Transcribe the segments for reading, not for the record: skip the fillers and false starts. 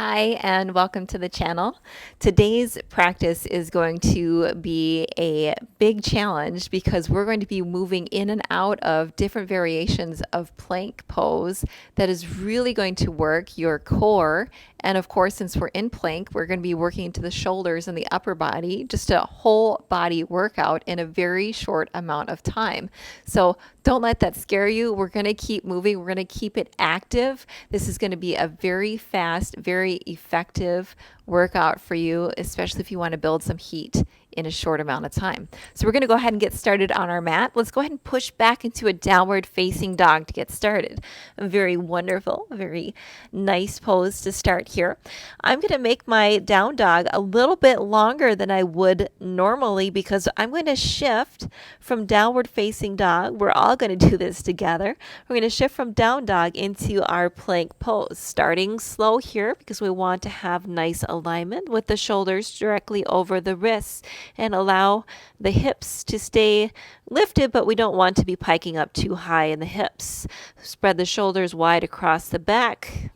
Hi, and welcome to the channel. Today's practice is going to be a big challenge because we're going to be moving in and out of different variations of plank pose that is really going to work your core. And of course, since we're in plank, we're going to be working into the shoulders and the upper body, just a whole body workout in a very short amount of time. So don't let that scare you. We're going to keep moving. We're going to keep it active. This is going to be a very fast, very effective workout for you, especially if you want to build some heat in a short amount of time. So we're going to go ahead and get started on our mat. Let's go ahead and push back into a downward facing dog to get started. A very wonderful, very nice pose to start here. I'm going to make my down dog a little bit longer than I would normally because I'm going to shift from downward facing dog. We're all going to do this together. We're going to shift from down dog into our plank pose, starting slow here because we want to have nice alignment with the shoulders directly over the wrists and allow the hips to stay lifted, but we don't want to be piking up too high in the hips. Spread the shoulders wide across the back.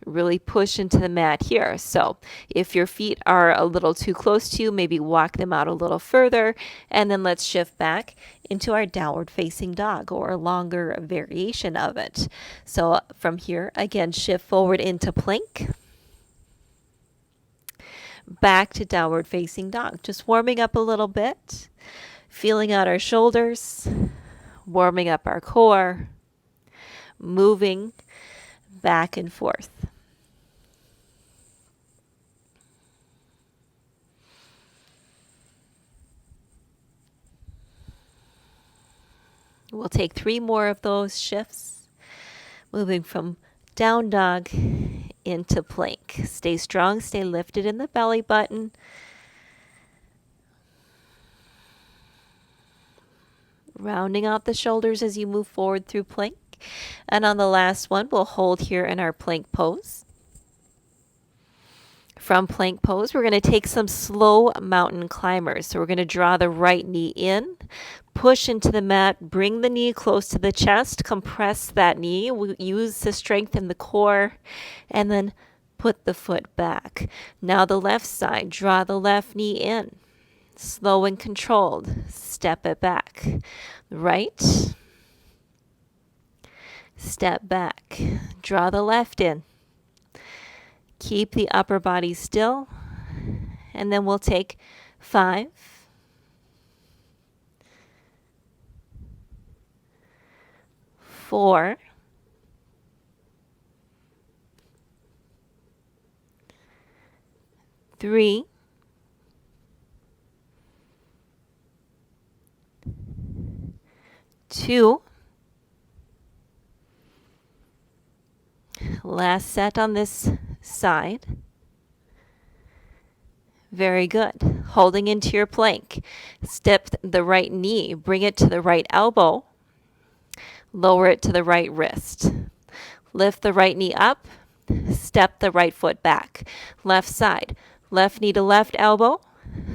Really push into the mat here. So if your feet are a little too close to you, maybe walk them out a little further, and then let's shift back into our downward facing dog or a longer variation of it. So from here, again, shift forward into plank. Back to downward facing dog. Just warming up a little bit, feeling out our shoulders, warming up our core, moving back and forth. We'll take 3 more of those shifts, moving from down dog into plank. Stay strong, stay lifted in the belly button. Rounding out the shoulders as you move forward through plank. And on the last one, we'll hold here in our plank pose. From plank pose, we're going to take some slow mountain climbers. So we're going to draw the right knee in, push into the mat, bring the knee close to the chest, compress that knee, we use the strength in the core, and then put the foot back. Now the left side, draw the left knee in, slow and controlled, step it back. Right, step back, draw the left in. Keep the upper body still, and then we'll take 5, 4, 3, 2, last set on this side. Very good. Holding into your plank. Step the right knee, bring it to the right elbow, lower it to the right wrist. Lift the right knee up, step the right foot back. Left side, left knee to left elbow,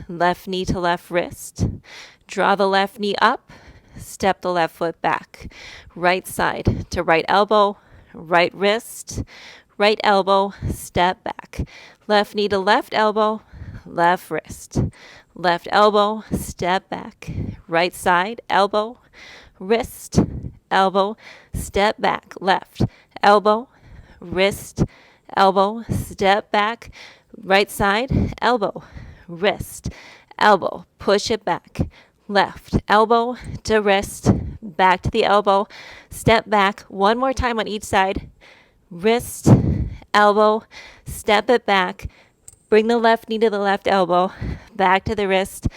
left knee to left wrist. Draw the left knee up, step the left foot back. Right side to right elbow, right wrist, right elbow, step back. Left knee to left elbow, left wrist. Left elbow, step back. Right side, elbow, wrist, elbow, step back. Left, elbow, wrist, elbow, step back. Right side, elbow, wrist, elbow, push it back. Left, elbow to wrist, back to the elbow, step back. One more time on each side. Wrist, elbow, step it back, bring the left knee to the left elbow, back to the wrist,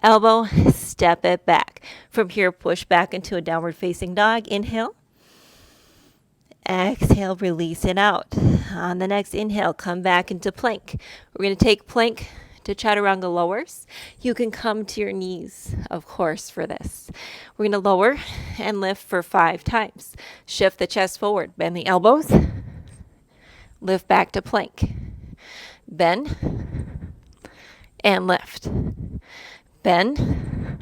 elbow, step it back. From here, push back into a downward facing dog. Inhale. Exhale, release it out. On the next inhale, come back into plank. We're going to take plank to chaturanga lowers. You can come to your knees, of course, for this. We're going to lower and lift for 5 times. Shift the chest forward, bend the elbows, lift back to plank. Bend and lift. Bend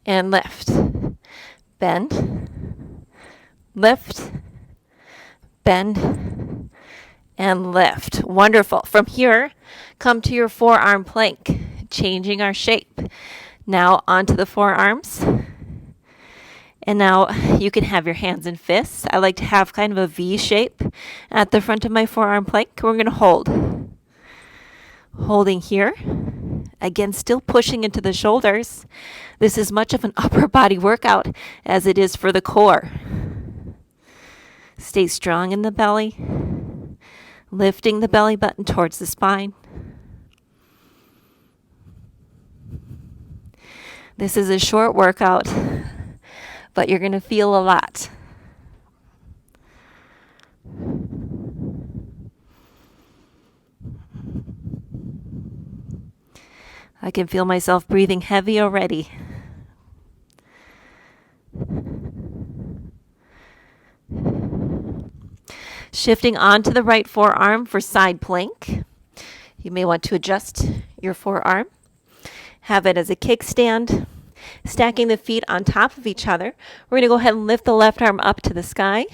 and lift. Bend, lift, bend, and lift. Wonderful. From here, come to your forearm plank, changing our shape. Now onto the forearms. And now you can have your hands in fists. I like to have kind of a V shape at the front of my forearm plank. We're going to hold. Holding here. Again, still pushing into the shoulders. This is much of an upper body workout as it is for the core. Stay strong in the belly. Lifting the belly button towards the spine. This is a short workout, but you're going to feel a lot. I can feel myself breathing heavy already. Shifting onto the right forearm for side plank. You may want to adjust your forearm. Have it as a kickstand. Stacking the feet on top of each other. We're going to go ahead and lift the left arm up to the sky.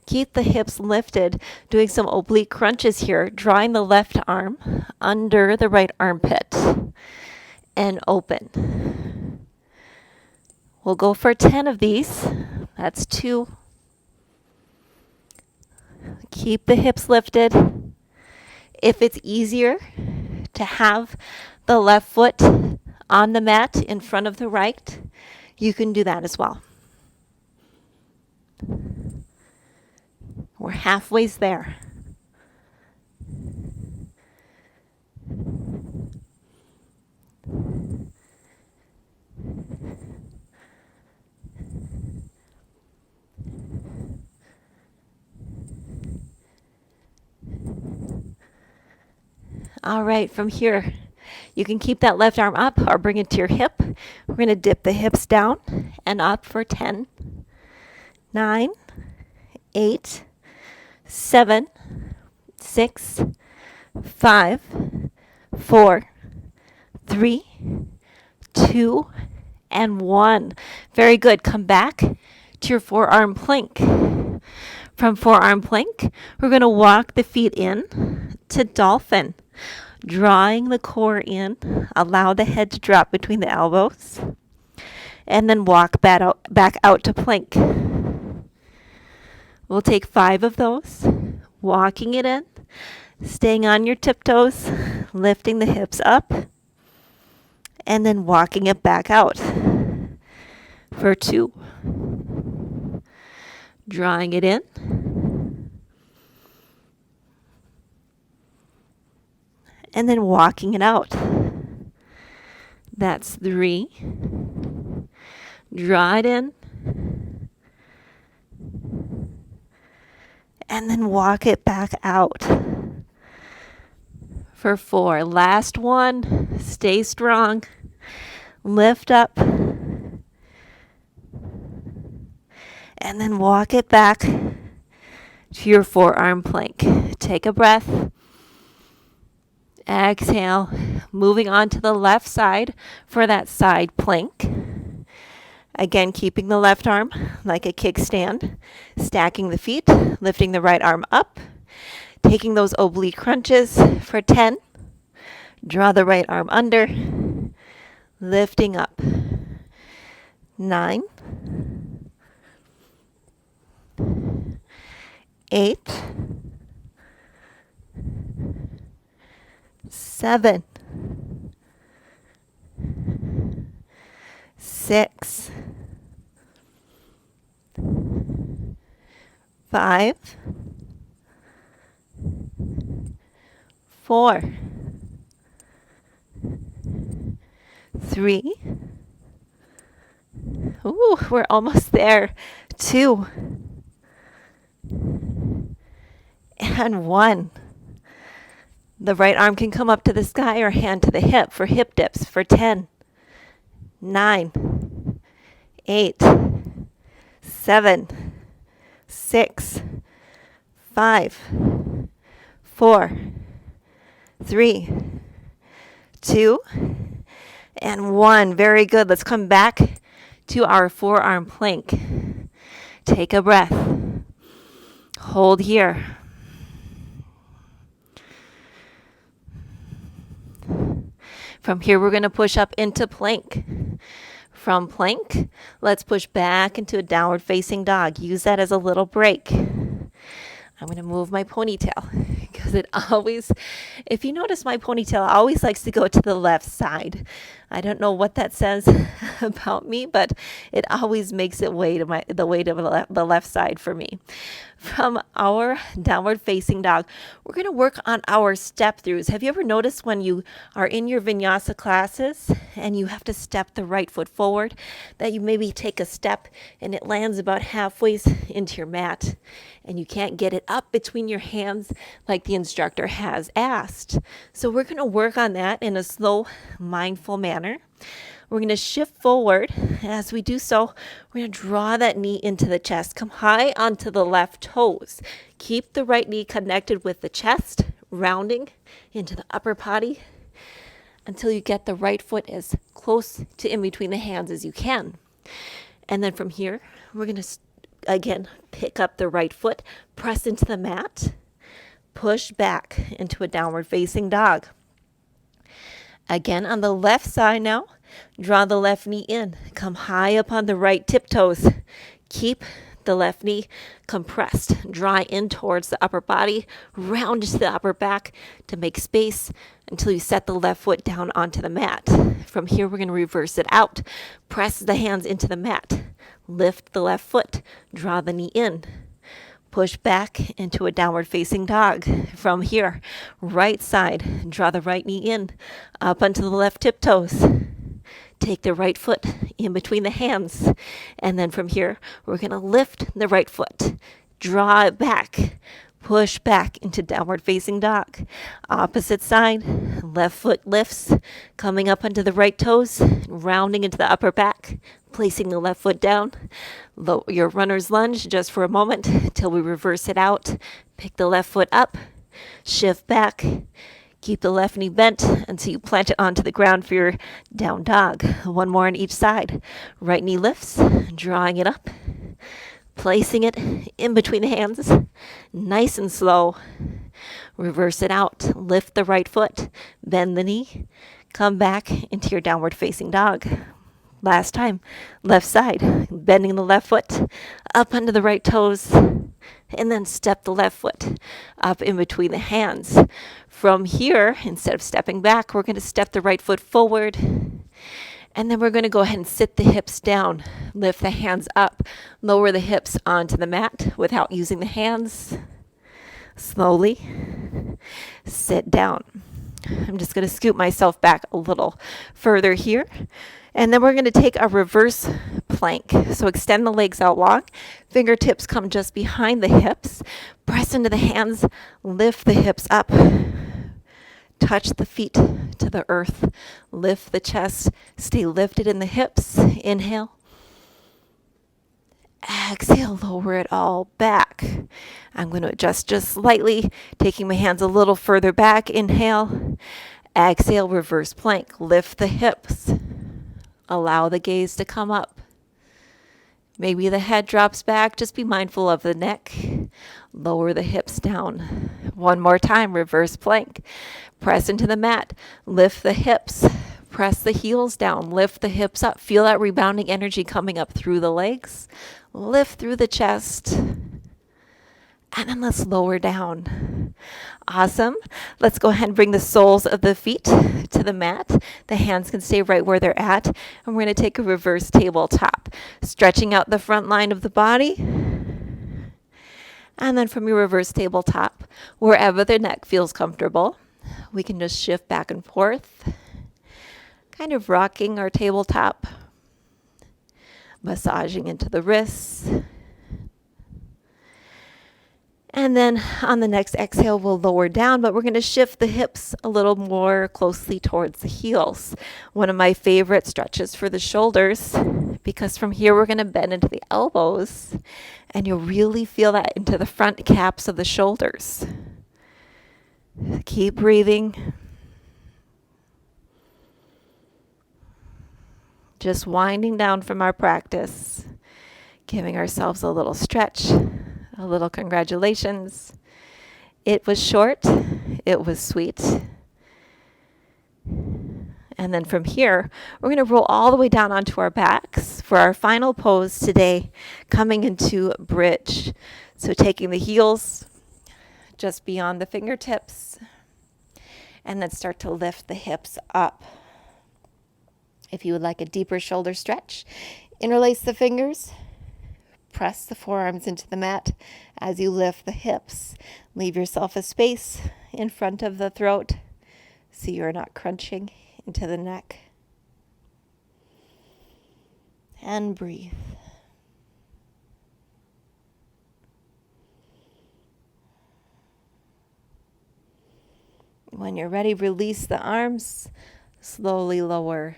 Keep the hips lifted, doing some oblique crunches here, drawing the left arm under the right armpit and open. We'll go for 10 of these. That's 2. Keep the hips lifted. If it's easier to have the left foot on the mat in front of the right, you can do that as well. We're halfway there. All right, from here, you can keep that left arm up or bring it to your hip. We're going to dip the hips down and up for 10, 9, 8, 7, 6, 5, 4, 3, 2, and 1. Very good. Come back to your forearm plank. From forearm plank, we're going to walk the feet in to dolphin. Drawing the core in, allow the head to drop between the elbows, and then walk back out to plank. We'll take 5 of those, walking it in, staying on your tiptoes, lifting the hips up, and then walking it back out for 2. Drawing it in. And then walking it out. That's 3. Draw it in. And then walk it back out for 4. Last one. Stay strong. Lift up. And then walk it back to your forearm plank. Take a breath. Exhale, moving on to the left side for that side plank. Again, keeping the left arm like a kickstand, stacking the feet, lifting the right arm up, taking those oblique crunches for 10. Draw the right arm under, lifting up. 9, 8, 7, 6, 5, 4, 3. Ooh, we're almost there. 2 and 1. The right arm can come up to the sky or hand to the hip for hip dips for 10, 9, 8, 7, 6, 5, 4, 3, 2, and 1. Very good. Let's come back to our forearm plank. Take a breath. Hold here. From here, we're going to push up into plank. From plank, let's push back into a downward facing dog. Use that as a little break. I'm going to move my ponytail because it always, if you notice, my ponytail always likes to go to the left side. I don't know what that says about me, but it always makes it way to the left side for me. From our downward facing dog, we're going to work on our step throughs. Have you ever noticed when you are in your vinyasa classes and you have to step the right foot forward, that you maybe take a step and it lands about halfway into your mat and you can't get it up between your hands like the instructor has asked? So we're going to work on that in a slow, mindful manner. We're going to shift forward. As we do so, we're going to draw that knee into the chest. Come high onto the left toes. Keep the right knee connected with the chest, rounding into the upper body until you get the right foot as close to in between the hands as you can. And then from here, we're going to, again, pick up the right foot, press into the mat, push back into a downward facing dog. Again, on the left side now, draw the left knee in. Come high up on the right tiptoes. Keep the left knee compressed. Draw in towards the upper body, round to the upper back to make space until you set the left foot down onto the mat. From here, we're going to reverse it out. Press the hands into the mat. Lift the left foot. Draw the knee in. Push back into a downward facing dog. From here, right side, draw the right knee in, up onto the left tiptoes. Take the right foot in between the hands. And then from here, we're going to lift the right foot. Draw it back. Push back into downward facing dog. Opposite side, left foot lifts, coming up onto the right toes, rounding into the upper back, placing the left foot down. Lower your runner's lunge just for a moment till we reverse it out. Pick the left foot up, shift back, keep the left knee bent until you plant it onto the ground for your down dog. One more on each side. Right knee lifts, drawing it up, placing it in between the hands, nice and slow. Reverse it out. Lift the right foot, bend the knee, come back into your downward facing dog. Last time, left side, bending the left foot up under the right toes, and then step the left foot up in between the hands. From here, instead of stepping back, we're going to step the right foot forward, and then we're going to go ahead and sit the hips down. Lift the hands up, lower the hips onto the mat without using the hands. Slowly sit down. I'm just going to scoot myself back a little further here. And then we're going to take a reverse plank. So extend the legs out long. Fingertips come just behind the hips. Press into the hands. Lift the hips up. Touch the feet to the earth. Lift the chest. Stay lifted in the hips. Inhale. Exhale, lower it all back. I'm going to adjust just slightly, taking my hands a little further back. Inhale. Exhale, reverse plank. Lift the hips. Allow the gaze to come up. Maybe the head drops back. Just be mindful of the neck. Lower the hips down. One more time, reverse plank. Press into the mat. Lift the hips. Press the heels down. Lift the hips up. Feel that rebounding energy coming up through the legs. Lift through the chest. And then let's lower down. Awesome. Let's go ahead and bring the soles of the feet to the mat. The hands can stay right where they're at. And we're going to take a reverse tabletop. Stretching out the front line of the body. And then from your reverse tabletop, wherever the neck feels comfortable, we can just shift back and forth. Kind of rocking our tabletop. Massaging into the wrists. And then on the next exhale, we'll lower down, but we're going to shift the hips a little more closely towards the heels. One of my favorite stretches for the shoulders, because from here we're going to bend into the elbows, and you'll really feel that into the front caps of the shoulders. Keep breathing. Just winding down from our practice, giving ourselves a little stretch. A little congratulations. It was short. It was sweet. And then from here, we're going to roll all the way down onto our backs for our final pose today, coming into bridge. So taking the heels just beyond the fingertips, and then start to lift the hips up. If you would like a deeper shoulder stretch, interlace the fingers, press the forearms into the mat as you lift the hips. Leave yourself a space in front of the throat so you're not crunching into the neck. And breathe. When you're ready, release the arms. Slowly lower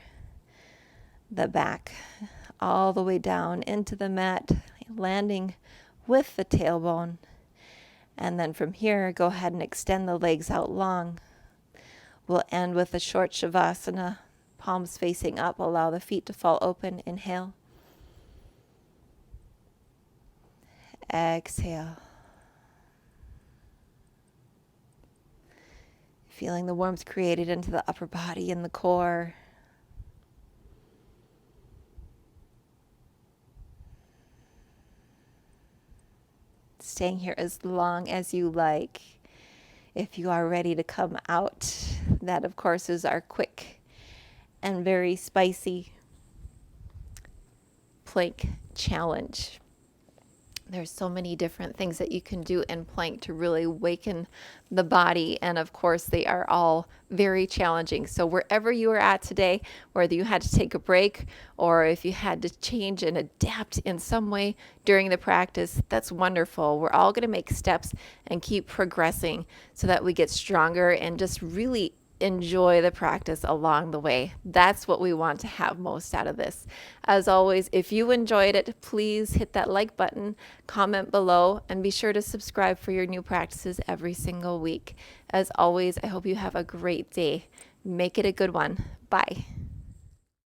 the back all the way down into the mat, landing with the tailbone. And then from here, go ahead and extend the legs out long. We'll end with a short shavasana, palms facing up. Allow the feet to fall open. Inhale. Exhale. Feeling the warmth created into the upper body and the core. Staying here as long as you like. If you are ready to come out, that of course is our quick and very spicy plank challenge. There's so many different things that you can do in plank to really waken the body. And of course, they are all very challenging. So wherever you are at today, whether you had to take a break or if you had to change and adapt in some way during the practice, that's wonderful. We're all going to make steps and keep progressing so that we get stronger and just really enjoy the practice along the way. That's what we want to have most out of this. As always, if you enjoyed it, please hit that like button, comment below, and be sure to subscribe for your new practices every single week. As always, I hope you have a great day. Make it a good one. Bye.